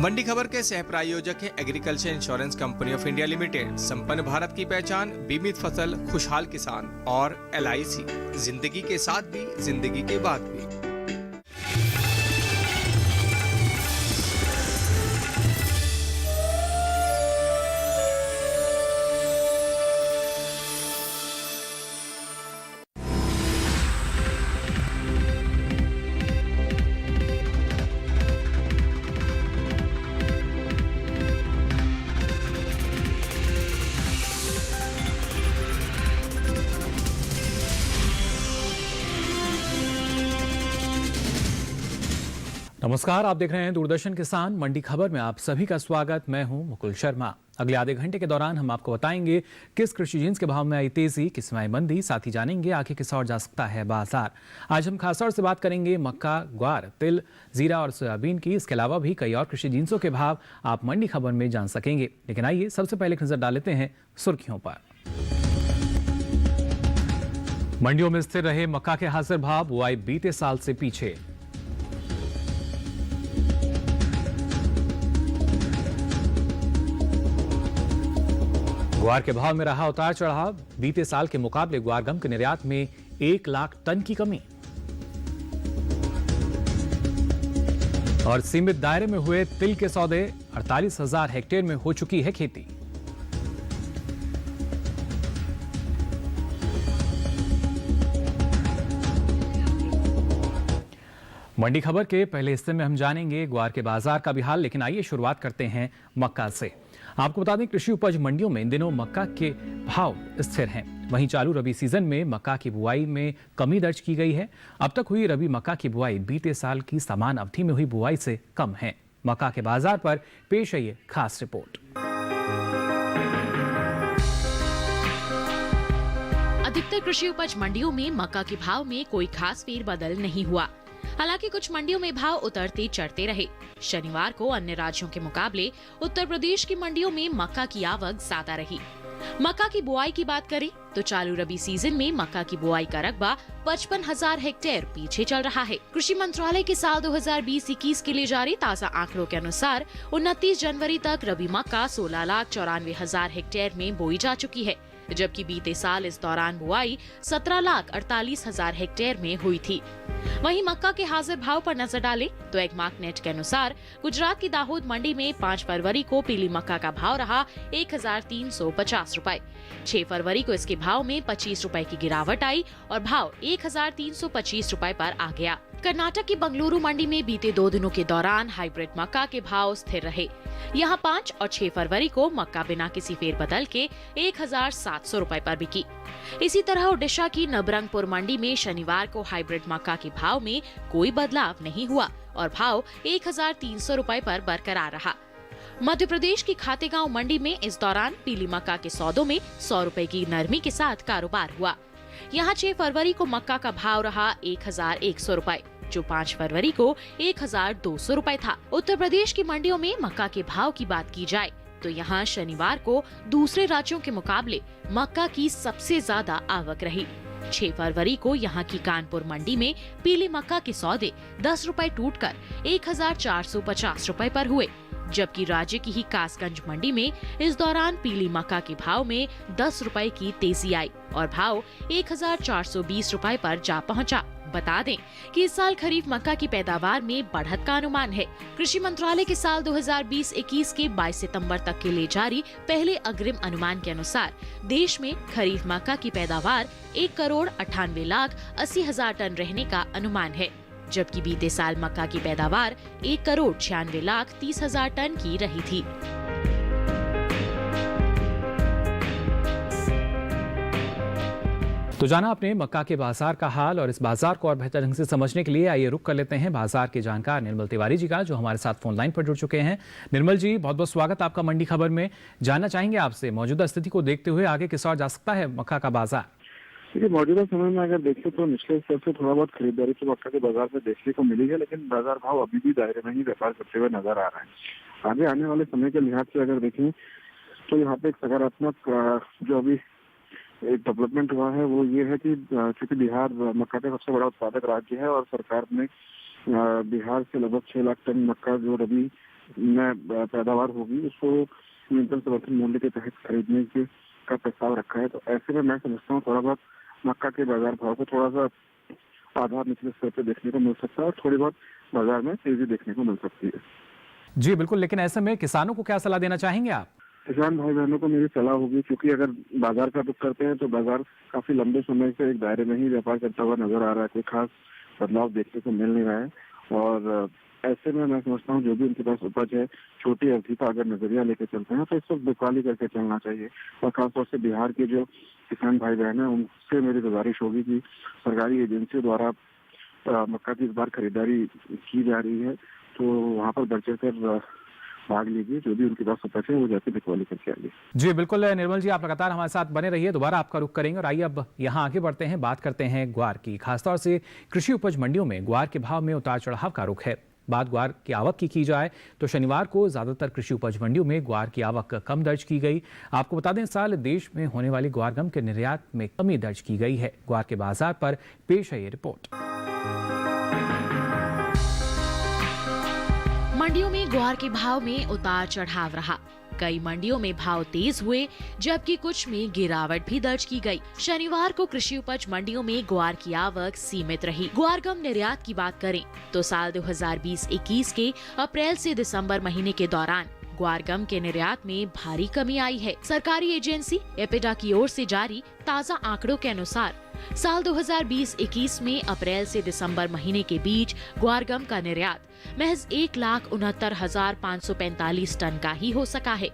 मंडी खबर के सह प्रायोजक हैं agriculture insurance company of India limited. संपन्न भारत की पहचान, बीमित फसल, खुशहाल किसान और LIC। जिंदगी के साथ भी, जिंदगी के बाद भी। नमस्कार, आप देख रहे हैं दूरदर्शन किसान मंडी खबर में आप सभी का स्वागत। मैं हूं मुकुल शर्मा। अगले आधे घंटे के दौरान हम आपको बताएंगे किस कृषि जिन्स के भाव में आई तेजी, किस में आई मंदी, साथ ही जानेंगे आगे किस और जा सकता है बाजार। आज हम खासतौर से बात करेंगे मक्का, ग्वार, तिल, जीरा और सोयाबीन की। इसके अलावा भी कई और कृषि जिन्सों के भाव आप मंडी खबर में जान सकेंगे। लेकिन आइए सबसे पहले एक नजर डाल लेते हैं सुर्खियों पर। मंडियों में स्थिर रहे मक्का के हाजिर भाव, बुआई बीते साल से पीछे। ग्वार के भाव में रहा उतार चढ़ाव, बीते साल के मुकाबले ग्वार गम के निर्यात में 1 लाख टन की कमी। और सीमित दायरे में हुए तिल के सौदे, 48,000 हेक्टेयर में हो चुकी है खेती। मंडी खबर के पहले हिस्से में हम जानेंगे ग्वार के बाजार का भी हाल, लेकिन आइए शुरुआत करते हैं मक्का से। आपको बता दें, कृषि उपज मंडियों में इन दिनों मक्का के भाव स्थिर हैं। वहीं चालू रबी सीजन में मक्का की बुआई में कमी दर्ज की गई है। अब तक हुई रबी मक्का की बुआई बीते साल की समान अवधि में हुई बुआई से कम है। मक्का के बाजार पर पेश है ये खास रिपोर्ट। अधिकतर कृषि उपज मंडियों में मक्का के भाव में कोई खास फेरबदल नहीं हुआ। हालांकि कुछ मंडियों में भाव उतरते चढ़ते रहे। शनिवार को अन्य राज्यों के मुकाबले उत्तर प्रदेश की मंडियों में मक्का की आवक ज्यादा रही। मक्का की बुआई की बात करें तो चालू रबी सीजन में मक्का की बुआई का रकबा 55,000 हेक्टेयर पीछे चल रहा है। कृषि मंत्रालय के साल 2020-21 के लिए जारी ताजा आंकड़ों के अनुसार 29 जनवरी तक रबी मक्का 16,94,000 हेक्टेयर में बोई जा चुकी है, जबकि बीते साल इस दौरान बुआई 17,48,000 हेक्टेयर में हुई थी। वहीं मक्का के हाजिर भाव पर नजर डालें तो एगमार्क नेट के अनुसार गुजरात की दाहोद मंडी में 5 फरवरी को पीली मक्का का भाव रहा 1,350 रुपए। 6 फरवरी को इसके भाव में 25 रुपए की गिरावट आई और भाव 1,325 रुपए पर आ गया। कर्नाटक की बंगलुरु मंडी में बीते 2 दिनों के दौरान हाइब्रिड मक्का के भाव स्थिर रहे। यहां 5 और 6 फरवरी को मक्का बिना किसी फेरबदल के 1,700 रुपए पर बिकी। इसी तरह ओडिशा की नबरंगपुर मंडी में शनिवार को हाइब्रिड मक्का के भाव में कोई बदलाव नहीं हुआ और भाव 1,300 रुपए पर बरकरार रहा। मध्य प्रदेश की खातेगांव मंडी में इस दौरान पीली मक्का के सौदों में 100 रुपए की नरमी के साथ कारोबार हुआ। यहाँ 6 फरवरी को मक्का का भाव रहा 1,100 रुपए, जो 5 फरवरी को 1,200 रुपए था। उत्तर प्रदेश की मंडियों में मक्का के भाव की बात की जाए तो यहाँ शनिवार को दूसरे राज्यों के मुकाबले मक्का की सबसे ज्यादा आवक रही। 6 फरवरी को यहाँ की कानपुर मंडी में पीली मक्का के सौदे 10 रुपए टूटकर 1,450 रुपए पर हुए, जबकि राज्य की ही कासगंज मंडी में इस दौरान पीली मक्का के भाव में 10 रुपए की तेजी आई और भाव 1,420 रुपए पर जा पहुंचा। बता दें कि इस साल खरीफ मक्का की पैदावार में बढ़त का अनुमान है। कृषि मंत्रालय के साल 2020-21 के 22 सितंबर तक के लिए जारी पहले अग्रिम अनुमान के अनुसार देश में खरीफ मक्का की पैदावार 1,98,80,000 टन रहने का अनुमान है, जबकि बीते साल मक्का की पैदावार 1,96,30,000 टन की रही थी। तो जाना आपने मक्का के बाजार का हाल, और इस बाजार को और बेहतर ढंग से समझने के लिए आइए रुक कर लेते हैं बाजार के जानकार निर्मल तिवारी जी का, जो हमारे साथ फोन लाइन पर जुड़ चुके हैं। निर्मल जी, बहुत बहुत स्वागत आपका मंडी खबर में। जानना चाहेंगे आपसे मौजूदा स्थिति को देखते हुए आगे किस और जा सकता है मक्का का बाजार। देखिए, मौजूदा समय में अगर देखें तो निचले स्तर से थोड़ा बहुत खरीदारी तो मक्का के बाजार में देखने को मिली है, लेकिन बाजार भाव अभी भी दायरे में ही व्यापार करते हुए नजर आ रहा है। आगे आने वाले समय के लिहाज से अगर देखें तो यहाँ पे एक सकारात्मक जो अभी एक डेवलपमेंट हुआ है वो ये है कि चूंकि बिहार मक्का का सबसे बड़ा उत्पादक राज्य है और सरकार ने बिहार से लगभग 6 लाख टन मक्का जो रबी में पैदावार होगी उसको न्यूनतम समर्थन मूल्य के तहत खरीदने के का प्रस्ताव रखा है। तो ऐसे में मैं समझता हूँ थोड़ा बहुत मक्का के बाजार भाव को थोड़ा सा आधार निचले स्तर पर देखने को मिल सकता है और थोड़ी बहुत बाजार में तेजी देखने को मिल सकती है। जी बिल्कुल, लेकिन ऐसे में किसानों को क्या सलाह देना चाहेंगे आप? किसान भाई बहनों को मेरी सलाह होगी, क्योंकि अगर बाजार का रुख करते हैं तो बाजार काफी लंबे समय से एक दायरे में ही व्यापार करता हुआ नजर आ रहा है, कोई खास बदलाव देखने को मिल नहीं रहा है। और ऐसे में मैं समझता हूँ जो भी उनके पास उपज है छोटी अवधि का अगर नजरिया लेकर चलते हैं तो इस वक्त बिकवाली करके चलना चाहिए। और खासतौर से बिहार के जो किसान भाई बहन है उनसे मेरी गुजारिश होगी कि सरकारी एजेंसियों द्वारा मक्का की इस बार खरीदारी की जा रही है तो वहाँ पर बढ़ चढ़ कर भाग लीजिए, जो भी उनके पास उपज है वो जाके बिकवाली करके आइए। जी बिल्कुल निर्मल जी, आप लगातार हमारे साथ बने रहिए, दोबारा आपका रुख करेंगे। और आइए अब यहाँ आगे बढ़ते हैं, बात करते हैं ग्वार की। खासतौर से कृषि उपज मंडियों में ग्वार के भाव में उतार चढ़ाव का रुख है। बात ग्वार की आवक की जाए तो शनिवार को ज्यादातर कृषि उपज मंडियों में ग्वार की आवक कम दर्ज की गई। आपको बता दें, इस साल देश में होने वाली ग्वार गम के निर्यात में कमी दर्ज की गई है। ग्वार के बाजार पर पेश है ये रिपोर्ट। मंडियों में ग्वार के भाव में उतार चढ़ाव रहा। कई मंडियों में भाव तेज हुए जबकि कुछ में गिरावट भी दर्ज की गई। शनिवार को कृषि उपज मंडियों में ग्वार की आवक सीमित रही। ग्वार गम निर्यात की बात करें तो साल 2020-21 के अप्रैल से दिसंबर महीने के दौरान ग्वार गम के निर्यात में भारी कमी आई है। सरकारी एजेंसी एपिडा की ओर से जारी ताज़ा आंकड़ों के अनुसार साल 2020-21 में अप्रैल से दिसंबर महीने के बीच ग्वार गम का निर्यात महज 1,69,545 टन का ही हो सका है,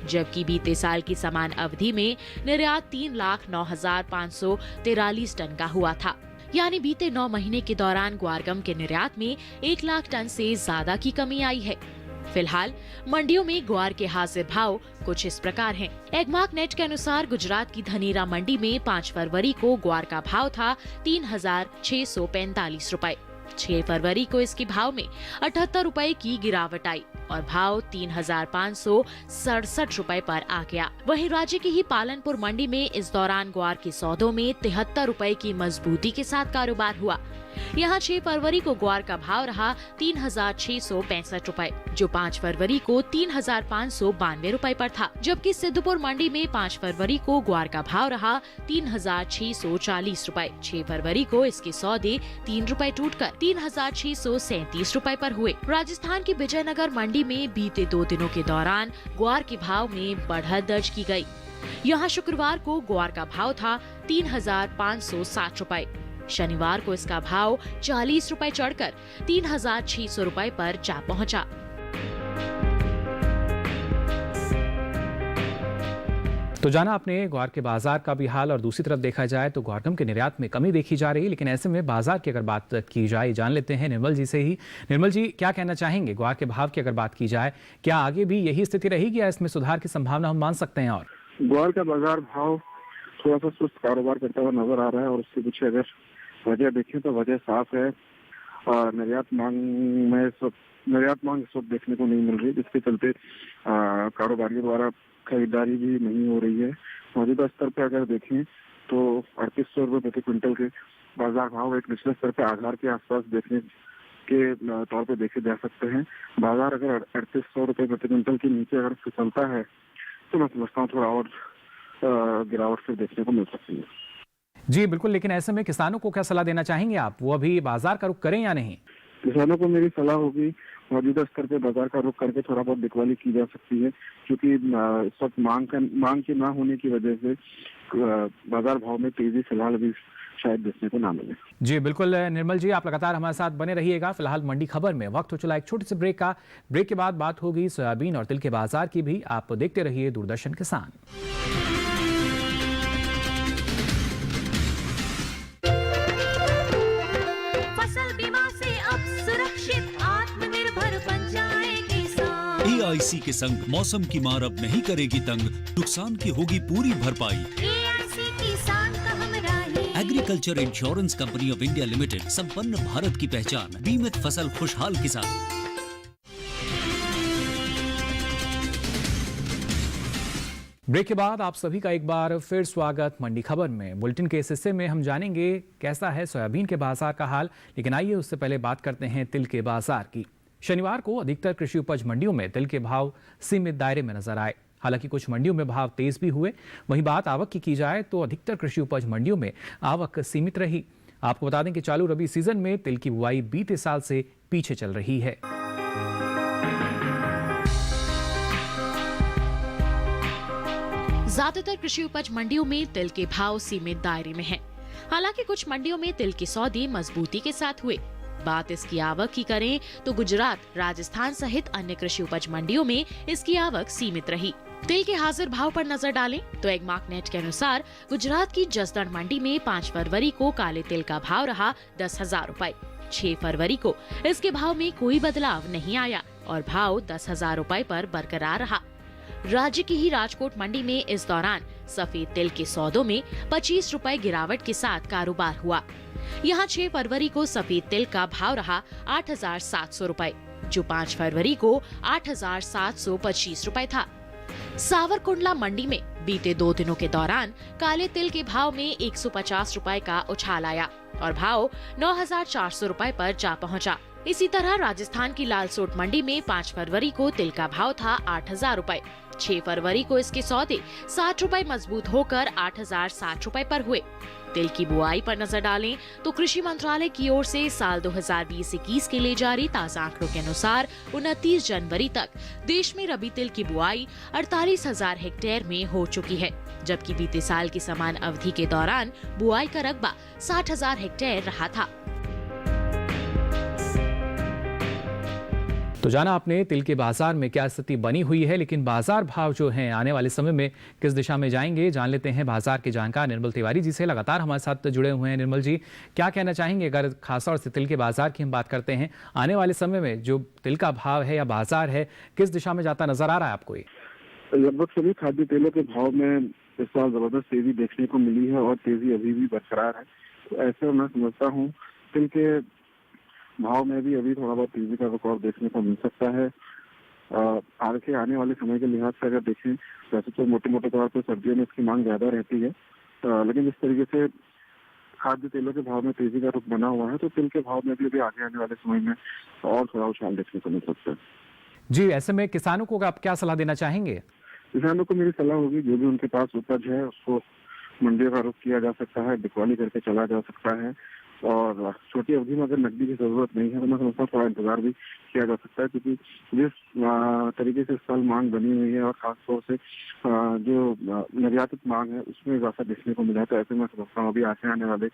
जबकि बीते साल की समान अवधि में निर्यात 3,09,543 टन का हुआ था। यानी बीते 9 महीने के दौरान ग्वार गम के निर्यात में 1 लाख टन से ज्यादा की कमी आई है। फिलहाल मंडियों में ग्वार के हाजिर भाव कुछ इस प्रकार हैं। एगमार्क नेट के अनुसार गुजरात की धनेरा मंडी में 5 फरवरी को ग्वार का भाव था 3,645 रुपए। 6 फरवरी को इसके भाव में 78 रुपए की गिरावट आई और भाव 3,567 रुपए पर आ गया। वहीं राज्य की ही पालनपुर मंडी में इस दौरान ग्वार के सौदों में 73 रुपए की मजबूती के साथ कारोबार हुआ। यहाँ 6 फरवरी को ग्वार का भाव रहा 3,665 रुपए, जो 5 फरवरी को 3,592 रुपए पर था। जबकि सिद्धपुर मंडी में 5 फरवरी को ग्वार का भाव रहा 3,640 रुपए। 6 फरवरी को इसके सौदे 3 रुपए टूटकर 3,637 रुपए पर हुए। राजस्थान की विजयनगर मंडी में बीते 2 दिनों के दौरान ग्वार के भाव में बढ़त दर्ज की गई। यहाँ शुक्रवार को ग्वार का भाव था 3,560 रुपए। शनिवार को इसका भाव 40 रुपए चढ़कर 3,600 रुपए पर जा पहुंचा। तो जाना आपने ग्वार के बाजार का भी हाल, और दूसरी तरफ देखा जाए तो ग्वार गम के निर्यात में कमी देखी जा रही है। लेकिन ऐसे में बाजार की अगर बात की जाए, जान लेते हैं निर्मल जी से ही। निर्मल जी, क्या कहना चाहेंगे ग्वार के भाव की अगर बात की जाए, क्या आगे भी यही स्थिति रहेगी या इसमें सुधार की संभावना हम मान सकते हैं? और ग्वार का बाजार भाव थोड़ा सा सुस्त कारोबार करता हुआ नजर आ रहा है और उसके पीछे अगर वजह देखें तो वजह साफ है। निर्यात मांग इस वक्त देखने को नहीं मिल रही, जिसके चलते कारोबारियों द्वारा खरीदारी भी नहीं हो रही है। मौजूदा स्तर पर अगर देखें तो 3800 रुपये प्रति क्विंटल के बाजार भाव एक निचले स्तर पर आधार के आसपास देखने के तौर पर देखे जा सकते हैं। बाजार अगर 3800 रुपये प्रति क्विंटल के नीचे अगर फिसलता है तो मैं समझता हूँ थोड़ा और गिरावट फिर देखने को मिल सकती है। जी बिल्कुल, लेकिन ऐसे में किसानों को क्या सलाह देना चाहेंगे आप? वो अभी बाजार का रुख करें या नहीं? किसानों को मेरी सलाह होगी मौजूदा स्तर पे बाजार का रुख करके थोड़ा बहुत बिकवाली की जा सकती है, क्योंकि इस वक्त मांग के ना होने की वजह से बाजार भाव में तेजी फिलहाल अभी शायद देखने को ना मिले। जी बिल्कुल निर्मल जी, आप लगातार हमारे साथ बने रहिएगा। फिलहाल मंडी खबर में वक्त हो चला एक छोटे से ब्रेक का। ब्रेक के बाद बात होगी सोयाबीन और तिल के बाजार की भी। आप देखते रहिए दूरदर्शन किसान। AIC के संग मौसम की मार अब नहीं करेगी तंग, नुकसान की होगी पूरी भरपाई। Agriculture insurance company of India limited, संपन्न भारत की पहचान, बीमित फसल खुशहाल किसान। ब्रेक के बाद आप सभी का एक बार फिर स्वागत मंडी खबर में। बुलेटिन के इस हिस्से में हम जानेंगे कैसा है सोयाबीन के बाजार का हाल, लेकिन आइए उससे पहले बात करते हैं तिल के बाजार की। शनिवार को अधिकतर कृषि उपज मंडियों में तिल के भाव सीमित दायरे में नजर आए। हालांकि कुछ मंडियों में भाव तेज भी हुए। वहीं बात आवक की जाए तो अधिकतर कृषि उपज मंडियों में आवक सीमित रही। आपको बता दें कि चालू रबी सीजन में तिल की बुआई बीते साल से पीछे चल रही है। ज्यादातर कृषि उपज मंडियों में तिल के भाव सीमित दायरे में हैं। हालांकि कुछ मंडियों में तिल के सौदे मजबूती के साथ हुए। बात इसकी आवक की करें तो गुजरात, राजस्थान सहित अन्य कृषि उपज मंडियों में इसकी आवक सीमित रही। तिल के हाजिर भाव पर नजर डालें तो एगमार्कनेट के अनुसार गुजरात की जसदण मंडी में 5 फरवरी को काले तिल का भाव रहा 10,000 रुपए। 6 फरवरी को इसके भाव में कोई बदलाव नहीं आया और भाव 10,000 रुपए पर बरकरार रहा। राज्य की ही राजकोट मंडी में इस दौरान सफेद तिल के सौदों में 25 रुपए गिरावट के साथ कारोबार हुआ। यहाँ 6 फरवरी को सफेद तिल का भाव रहा 8,700 रुपए, जो 5 फरवरी को 8,725 रुपए था। सावरकुंडला मंडी में बीते 2 दिनों के दौरान काले तिल के भाव में 150 रुपए का उछाल आया और भाव 9,400 रुपए पर जा पहुंचा। इसी तरह राजस्थान की लालसोट मंडी में 5 फरवरी को तिल का भाव था 8,000 रुपए। 6 फरवरी को इसके सौदे 60 रुपए मजबूत होकर 8,060 रुपए पर हुए। तिल की बुआई पर नजर डालें तो कृषि मंत्रालय की ओर से साल 2020-21 के लिए जारी ताजा आंकड़ों के अनुसार 29 जनवरी तक देश में रबी तिल की बुआई 48,000 हेक्टेयर में हो चुकी है, जबकि बीते साल की समान अवधि के दौरान बुआई का रकबा 60,000 हेक्टेयर रहा था। तो जाना आपने तिल के बाजार में क्या स्थिति बनी हुई है, लेकिन बाजार भाव जो हैं आने वाले समय में किस दिशा में जाएंगे, जान लेते हैं बाजार के जानकार निर्मल तिवारी जी से। लगातार हमारे साथ जुड़े हुए हैं। निर्मल जी, क्या कहना चाहेंगे अगर खासतौर से तिल के बाजार की हम बात करते हैं, आने वाले समय में जो तिल का भाव है या बाजार है किस दिशा में जाता नजर आ रहा है आपको? ये लगभग सभी खाद्य तेलों के भाव में इस साल जबरदस्त तेजी देखने को मिली है और तेजी अभी भी बरकरार है। तो ऐसे मैं समझता हूँ तिल के भाव में भी अभी थोड़ा बहुत तेजी का रिकॉर्ड देखने को मिल सकता है। आगे आने वाले समय के लिहाज से अगर देखें, वैसे तो मोटे मोटे तौर पर सर्दियों में इसकी मांग ज्यादा रहती है, लेकिन इस तरीके से खाद्य तेलों के भाव में तेजी का रुख बना हुआ है, तो तिल के भाव में भी अभी आगे आने वाले समय में और थोड़ा उछाल देखने को मिल सकता है। जी, ऐसे में किसानों को आप क्या सलाह देना चाहेंगे? किसानों को मेरी सलाह होगी, जो भी उनके पास उपज है उसको मंडियों का रुख किया जा सकता है, बिकवाली करके चला जा सकता है, और छोटी अवधि में अगर नकदी की जरूरत नहीं है तो मैं समझता हूँ थोड़ा इंतजार भी किया जा सकता है, क्योंकि जिस तरीके से इस साल मांग बनी हुई है और खासतौर से जो निर्यातित मांग है उसमें इजाफा देखने को मिला है। तो ऐसे मैं समझता हूँ अभी आगे आने वाले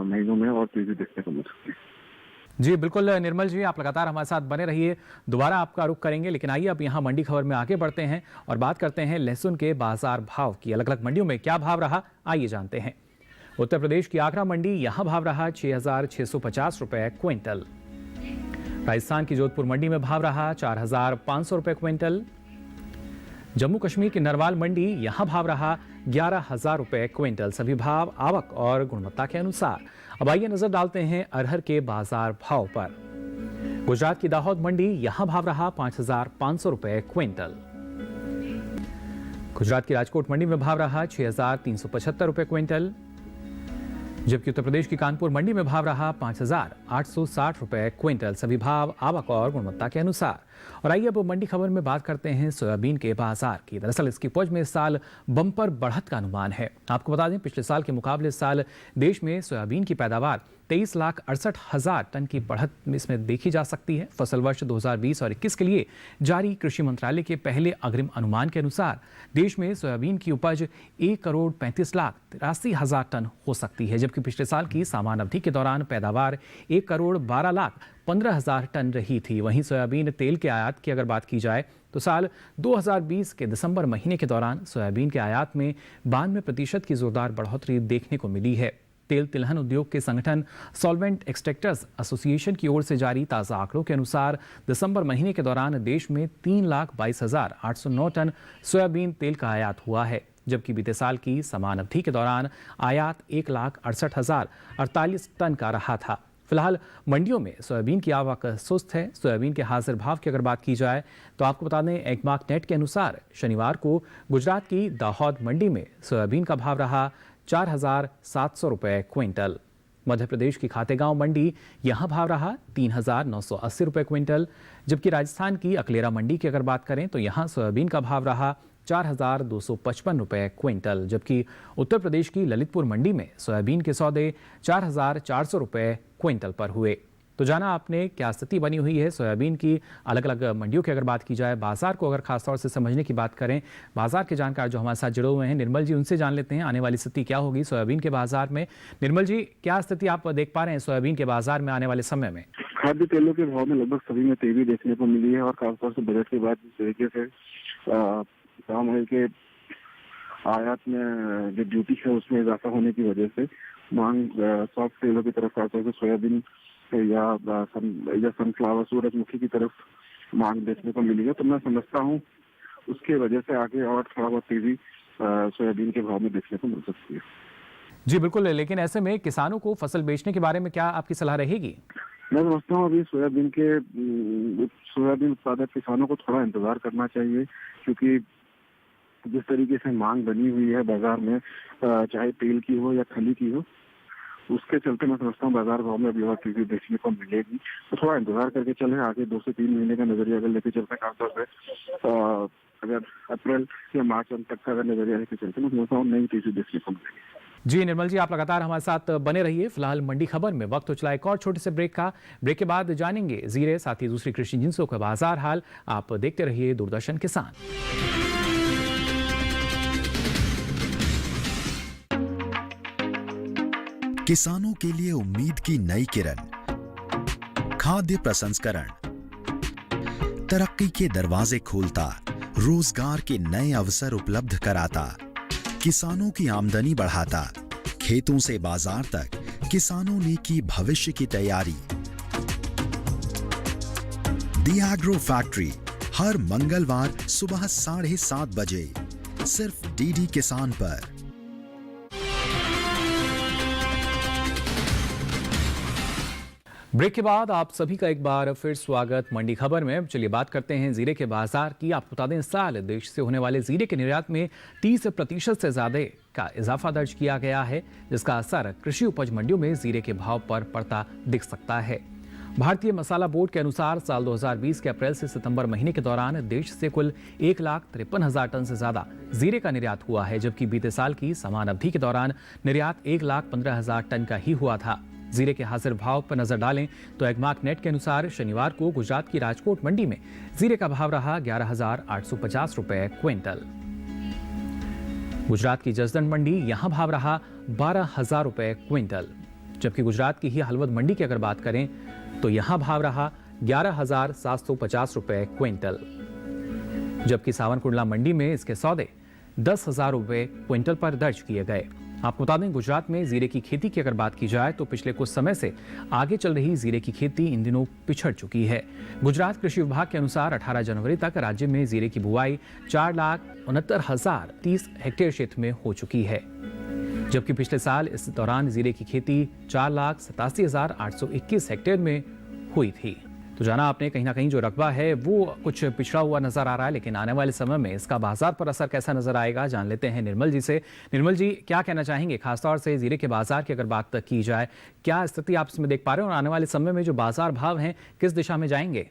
महीनों में और तेजी देखने को मिल सकती है। जी बिल्कुल निर्मल जी, आप लगातार हमारे साथ बने रहिए, दोबारा आपका रुख करेंगे। लेकिन आइए अब यहाँ मंडी खबर में आगे बढ़ते हैं और बात करते हैं लहसुन के बाजार भाव की। अलग अलग मंडियों में क्या भाव रहा, आइए जानते हैं। उत्तर प्रदेश की आगरा मंडी, यहाँ भाव रहा 6,650 रुपए क्विंटल। राजस्थान की जोधपुर मंडी में भाव रहा 4,500 रुपए क्विंटल। जम्मू कश्मीर की नरवाल मंडी, यहाँ भाव रहा 11,000 रुपए क्विंटल। सभी भाव आवक और गुणवत्ता के अनुसार। अब आइए नजर डालते हैं अरहर के बाजार भाव पर। गुजरात की दाहोद मंडी, यहाँ भाव रहा 5,500 रुपए क्विंटल। गुजरात की राजकोट मंडी में भाव रहा 6,375 रुपए क्विंटल, जबकि उत्तर प्रदेश की कानपुर मंडी में भाव रहा 5,860 रुपए क्विंटल। सभी भाव आवक और गुणवत्ता के अनुसार। और आइए अब मंडी खबर में बात करते हैं सोयाबीन के बाजार की। दरअसल इसकी उपज में इस साल बम्पर बढ़त का अनुमान है। आपको बता दें, पिछले साल के मुकाबले इस साल देश में सोयाबीन की पैदावार 23,68,000 टन की बढ़त इसमें देखी जा सकती है। फसल वर्ष 2020 और 21 के लिए जारी कृषि मंत्रालय के पहले अग्रिम अनुमान के अनुसार देश में सोयाबीन की उपज 1,35,83,000 टन हो सकती है, जबकि पिछले साल की समान अवधि के दौरान पैदावार 1,12,15,000 टन रही थी। वहीं सोयाबीन तेल के आयात की अगर बात की जाए तो साल 2020 के दिसंबर महीने के दौरान सोयाबीन के आयात में 92% की जोरदार बढ़ोतरी देखने को मिली है। तेल तिलहन उद्योग के संगठन सॉल्वेंट एक्सट्रैक्टर्स एसोसिएशन की ओर से जारी ताज़ा आंकड़ों के अनुसार दिसंबर महीने के दौरान देश में 3,22,809 टन सोयाबीन तेल का आयात हुआ है, जबकि बीते साल की समान अवधि के दौरान आयात 1,68,048 टन का रहा था। फिलहाल मंडियों में सोयाबीन की आवक सुस्त है। सोयाबीन के हाजिर भाव की अगर बात की जाए तो आपको बता दें, एगमार्कनेट के अनुसार शनिवार को गुजरात की दाहोद मंडी में सोयाबीन का भाव रहा 4,700 रुपए क्विंटल। मध्य प्रदेश की खातेगांव मंडी यहां भाव रहा 3,980 रुपए क्विंटल, जबकि राजस्थान की अकलेरा मंडी की अगर बात करें तो यहां सोयाबीन का भाव रहा 4,255 रुपए क्विंटल, जबकि उत्तर प्रदेश की ललितपुर मंडी में सोयाबीन के सौदे 4,400 रुपए क्विंटल पर हुए। तो जाना आपने क्या स्थिति बनी हुई है सोयाबीन की अलग अलग मंडियों की अगर बात की जाए, बाजार को अगर खासतौर से समझने की बात करें, बाजार के जानकार जो हमारे साथ जुड़े हुए हैं निर्मल जी, उनसे जान लेते हैं आने वाली स्थिति क्या होगी सोयाबीन के बाजार में। निर्मल जी, क्या स्थिति आप देख पा रहे हैं सोयाबीन के बाजार में आने वाले समय में? खाद्य तेलों के भाव में लगभग सभी में तेजी देखने को मिली है और खासतौर से बजट के बाद जिस तरीके से पाम ऑयल के आयात में जो ड्यूटी है उसमें इजाफा होने की वजह से मांग सॉफ्ट तेलों की तरफ खासतौर से सोयाबीन या सनफ्लावर सूरजमुखी की तरफ मांग देखने को मिली है। तो मैं समझता हूँ उसके वजह से आगे और थोड़ा बहुत तेजी सोयाबीन के भाव में देखने को मिल सकती है। जी बिल्कुल, लेकिन ऐसे में किसानों को फसल बेचने के बारे में क्या आपकी सलाह रहेगी? मैं समझता हूँ अभी सोयाबीन उत्पादक किसानों को थोड़ा इंतजार करना चाहिए, क्योंकि जिस तरीके से मांग बनी हुई है बाजार में, चाहे तेल की हो या खली की हो, उसके चलते मैं समझता हूँ बाजार भाव में अभी और तेजी देखने को मिलेगी। तो थोड़ा इंतजार करके चले, आगे 2 से 3 महीने का नजरिया अगर लेके चलते हैं, खासतौर से अगर अप्रैल या मार्च अंत तक का अगर नजरिया लेके चलते हैं, मैं समझता हूँ नई तेजी देखने को मिलेगी। जी निर्मल जी, आप लगातार हमारे साथ बने रहिए। फिलहाल मंडी खबर में वक्त हो चला एक और छोटे से ब्रेक का। ब्रेक के बाद जानेंगे जीरे साथ ही दूसरी कृषि जिंसों का बाजार हाल। आप देखते रहिए दूरदर्शन किसान। किसानों के लिए उम्मीद की नई किरण, खाद्य प्रसंस्करण तरक्की के दरवाजे खोलता, रोजगार के नए अवसर उपलब्ध कराता, किसानों की आमदनी बढ़ाता, खेतों से बाजार तक किसानों ने की भविष्य की तैयारी। दी एग्रो फैक्ट्री हर मंगलवार सुबह 7:30 बजे सिर्फ डीडी किसान पर। ब्रेक के बाद आप सभी का एक बार फिर स्वागत मंडी खबर में। चलिए बात करते हैं जीरे के बाजार की। आपको बता दें इस साल देश से होने वाले जीरे के निर्यात में 30% से ज्यादा का इजाफा दर्ज किया गया है, जिसका असर कृषि उपज मंडियों में जीरे के भाव पर पड़ता दिख सकता है। भारतीय मसाला बोर्ड के अनुसार साल 2020 के अप्रैल से सितंबर महीने के दौरान देश से कुल 1,53,000 टन से ज्यादा जीरे का निर्यात हुआ है, जबकि बीते साल की समान अवधि के दौरान निर्यात 1,15,000 टन का ही हुआ था। जीरे के हाजिर भाव पर नजर डालें तो एगमार्क नेट के अनुसार शनिवार को गुजरात की राजकोट मंडी में जीरे का भाव रहा 11,850 रुपए क्विंटल। गुजरात की जसदण मंडी यहां भाव रहा 12,000 रुपए क्विंटल, जबकि गुजरात की ही हलवद मंडी की अगर बात करें तो यहां भाव रहा 11,750 रुपए क्विंटल, जबकि सावरकुंडला मंडी में इसके सौदे 10,000 रुपए क्विंटल पर दर्ज किए गए। आपको बता दें गुजरात में जीरे की खेती की अगर बात की जाए तो पिछले कुछ समय से आगे चल रही जीरे की खेती इन दिनों पिछड़ चुकी है। गुजरात कृषि विभाग के अनुसार 18 जनवरी तक राज्य में जीरे की बुआई 4,69,030 हेक्टेयर क्षेत्र में हो चुकी है, जबकि पिछले साल इस दौरान जीरे की खेती 4,87,821 हेक्टेयर में हुई थी। तो जाना आपने कहीं ना कहीं जो रकबा है वो कुछ पिछड़ा हुआ नजर आ रहा है, लेकिन आने वाले समय में इसका बाजार पर असर कैसा नजर आएगा जान लेते हैं निर्मल जी से। निर्मल जी, क्या कहना चाहेंगे खासतौर से जीरे के बाजार की अगर बात की जाए, क्या स्थिति आप इसमें देख पा रहे हैं और आने वाले समय में जो बाजार भाव हैं किस दिशा में जाएंगे?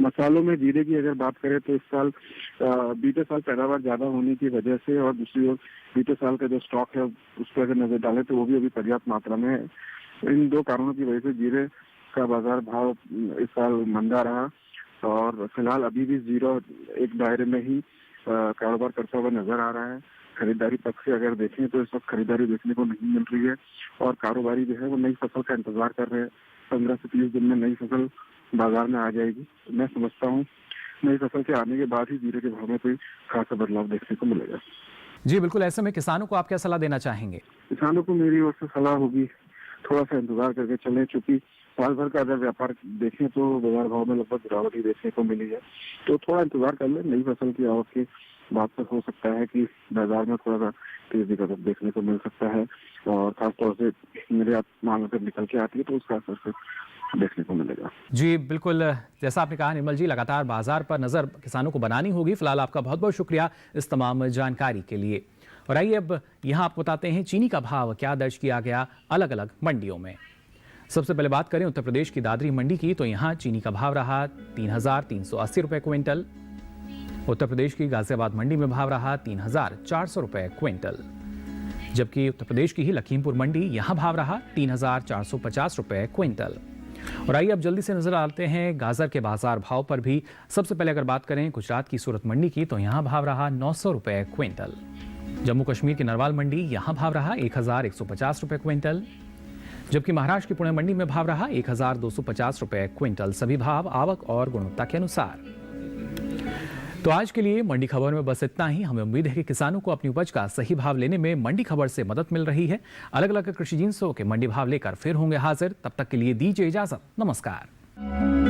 मसालों में जीरे की अगर बात करें तो इस साल बीते साल पैदावार ज्यादा होने की वजह से और दूसरी ओर बीते साल का जो स्टॉक है उस पर अगर नजर डालें तो वो भी अभी पर्याप्त मात्रा में है। इन दो कारणों की वजह से जीरे का बाजार भाव इस साल मंदा रहा और फिलहाल अभी भी जीरो एक दायरे में ही कारोबार करता हुआ नजर आ रहा है। खरीदारी पक्ष से अगर देखें तो इस वक्त खरीदारी देखने को नहीं मिल रही है और कारोबारी जो है वो नई फसल का इंतजार कर रहे हैं। 15 से 30 दिन में नई फसल बाजार में आ जाएगी। मैं समझता हूँ नई फसल के आने के बाद ही जीरे के भाव में कोई खासा बदलाव देखने को मिलेगा। जी बिल्कुल, ऐसे में किसानों को आप क्या सलाह देना चाहेंगे? किसानों को मेरी ओर से सलाह होगी थोड़ा सा इंतजार करके चलें, क्योंकि साल भर का अगर व्यापार देखें तो बाजार भाव में लगभग गिरावट ही देखने को मिली है। तो थोड़ा इंतजार कर लें, नई फसल की आवक के बाद तक हो सकता है कि बाजार में थोड़ा सा तेजी का देखने को मिल सकता है और खासतौर से निर्यात मांग अगर निकल के आती है तो उसका असर देखने को मिलेगा। जी बिल्कुल, जैसा आपने कहा निर्मल जी, लगातार बाजार पर नजर किसानों को बनानी होगी। फिलहाल आपका बहुत बहुत शुक्रिया इस तमाम जानकारी के लिए। और आइए अब यहाँ आपको बताते हैं चीनी का भाव क्या दर्ज किया गया अलग अलग मंडियों में। सबसे पहले बात करें उत्तर प्रदेश की दादरी मंडी की, तो यहाँ चीनी का भाव रहा 3,380 रुपए क्विंटल। उत्तर प्रदेश की गाजियाबाद मंडी में भाव रहा 3,400 रुपए क्विंटल, जबकि उत्तर प्रदेश की ही लखीमपुर मंडी यहाँ भाव रहा 3,450 रुपए क्विंटल। और आइए अब जल्दी से नजर डालते हैं गाजर के बाजार भाव पर भी। सबसे पहले अगर बात करें गुजरात की सूरत मंडी की, तो यहाँ भाव रहा 900 रुपए क्विंटल। जम्मू कश्मीर की नरवाल मंडी यहाँ भाव रहा 1,150 रुपए क्विंटल, जबकि महाराष्ट्र की पुणे मंडी में भाव रहा 1,250 रुपए क्विंटल। सभी भाव आवक और गुणवत्ता के अनुसार। तो आज के लिए मंडी खबर में बस इतना ही। हमें उम्मीद है कि किसानों को अपनी उपज का सही भाव लेने में मंडी खबर से मदद मिल रही है। अलग अलग कृषि जिन्सों के मंडी भाव लेकर फिर होंगे हाजिर। तब तक के लिए दीजिए इजाजत। नमस्कार।